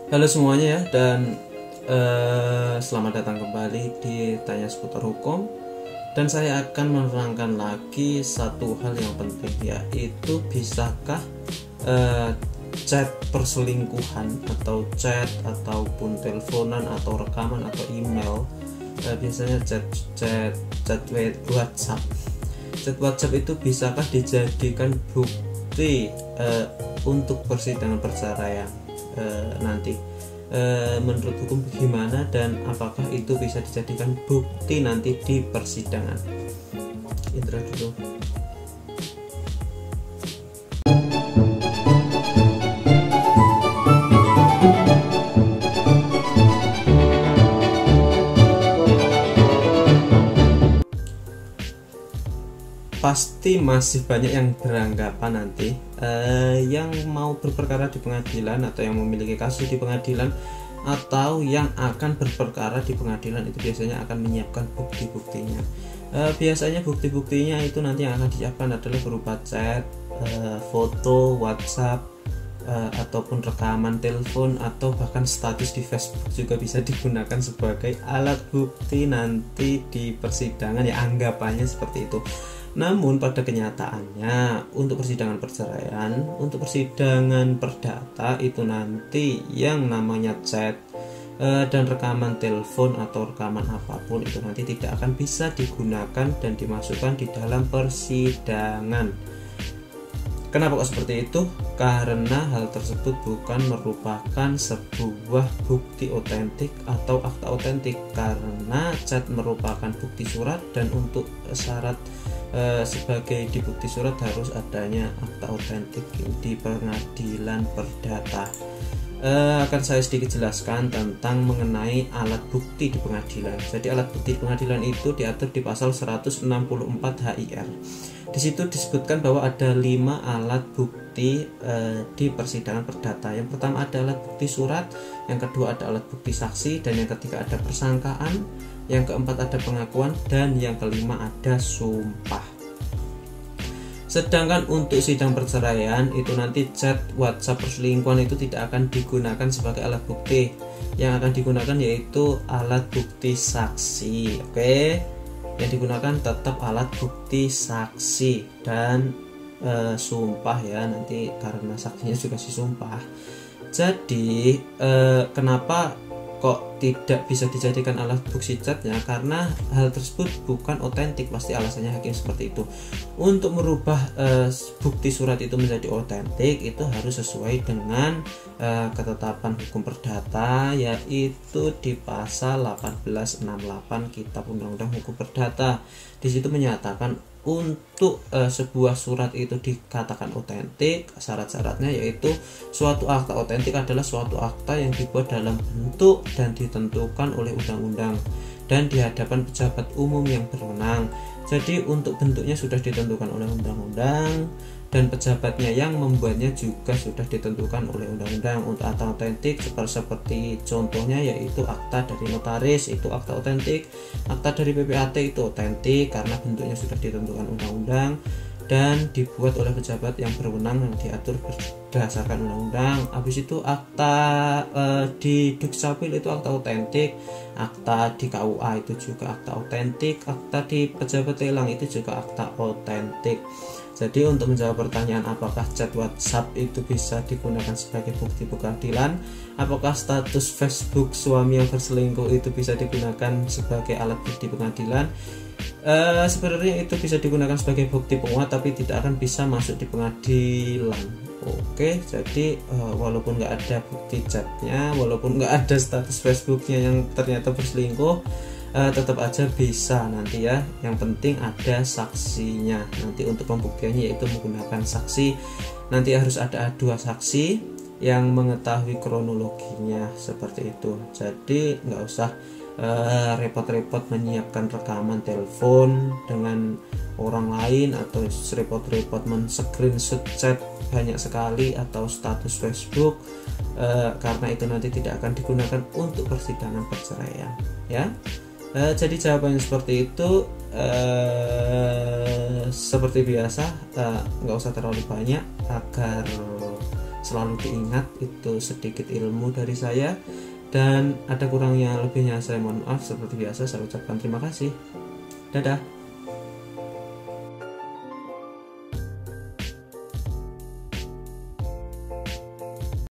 Halo semuanya ya, dan selamat datang kembali di Tanya Seputar Hukum. Dan saya akan menerangkan lagi satu hal yang penting, yaitu bisakah chat perselingkuhan atau chat ataupun teleponan atau rekaman atau email, biasanya chat WhatsApp. Chat WhatsApp itu bisakah dijadikan bukti untuk persidangan perceraian nanti? Menurut hukum bagaimana, dan apakah itu bisa dijadikan bukti nanti di persidangan? Intro dulu. Pasti masih banyak yang beranggapan nanti yang mau berperkara di pengadilan atau yang memiliki kasus di pengadilan atau yang akan berperkara di pengadilan itu biasanya akan menyiapkan bukti-buktinya. Biasanya bukti-buktinya itu nanti yang akan disiapkan adalah berupa chat, foto, WhatsApp, ataupun rekaman telepon, atau bahkan status di Facebook juga bisa digunakan sebagai alat bukti nanti di persidangan, ya anggapannya seperti itu. Namun pada kenyataannya untuk persidangan perceraian, untuk persidangan perdata itu nanti yang namanya chat dan rekaman telepon atau rekaman apapun itu nanti tidak akan bisa digunakan dan dimasukkan di dalam persidangan. Kenapa kok seperti itu? Karena hal tersebut bukan merupakan sebuah bukti otentik atau akta otentik, karena chat merupakan bukti surat dan untuk syarat sebagai di bukti surat harus adanya akta otentik di pengadilan perdata. Akan saya sedikit jelaskan tentang mengenai alat bukti di pengadilan. Jadi alat bukti di pengadilan itu diatur di pasal 164 HIR. Di situ disebutkan bahwa ada 5 alat bukti di persidangan perdata. Yang pertama ada alat bukti surat, yang kedua ada alat bukti saksi, dan yang ketiga ada persangkaan, yang keempat ada pengakuan, dan yang kelima ada sumpah. Sedangkan untuk sidang perceraian itu nanti chat WhatsApp perselingkuhan itu tidak akan digunakan sebagai alat bukti. Yang akan digunakan yaitu alat bukti saksi. Oke, yang digunakan tetap alat bukti saksi dan sumpah ya, nanti karena saksinya juga disumpah. Jadi kenapa kok tidak bisa dijadikan alat bukti chatnya? Karena hal tersebut bukan otentik, pasti alasannya hakim seperti itu. Untuk merubah bukti surat itu menjadi otentik itu harus sesuai dengan ketetapan hukum perdata, yaitu di pasal 1868 Kitab Undang-Undang Hukum Perdata. Di situ menyatakan untuk sebuah surat itu dikatakan otentik, syarat-syaratnya yaitu suatu akta otentik adalah suatu akta yang dibuat dalam bentuk dan ditentukan oleh undang-undang dan di hadapan pejabat umum yang berwenang. Jadi untuk bentuknya sudah ditentukan oleh undang-undang dan pejabatnya yang membuatnya juga sudah ditentukan oleh undang-undang. Untuk akta otentik seperti contohnya yaitu akta dari notaris itu akta otentik, akta dari PPAT itu otentik karena bentuknya sudah ditentukan undang-undang dan dibuat oleh pejabat yang berwenang yang diatur berdasarkan undang-undang. Habis itu akta di Dukcapil itu akta otentik, akta di KUA itu juga akta otentik, akta di pejabat lelang itu juga akta otentik. Jadi untuk menjawab pertanyaan apakah chat WhatsApp itu bisa digunakan sebagai bukti pengadilan, apakah status Facebook suami yang berselingkuh itu bisa digunakan sebagai alat bukti pengadilan, sebenarnya itu bisa digunakan sebagai bukti penguat tapi tidak akan bisa masuk di pengadilan. Oke, jadi walaupun nggak ada bukti chatnya, walaupun nggak ada status Facebooknya yang ternyata berselingkuh, tetap aja bisa nanti ya. Yang penting ada saksinya. Nanti untuk pembuktiannya yaitu menggunakan saksi. Nanti harus ada 2 saksi yang mengetahui kronologinya seperti itu. Jadi nggak usah repot-repot menyiapkan rekaman telepon dengan orang lain atau repot-repot men-screenshot chat banyak sekali atau status Facebook, karena itu nanti tidak akan digunakan untuk persidangan perceraian ya. Jadi jawabannya seperti itu. Seperti biasa nggak usah terlalu banyak agar selalu diingat. Itu sedikit ilmu dari saya, dan ada kurangnya lebihnya saya mohon maaf. Seperti biasa saya ucapkan terima kasih. Dadah.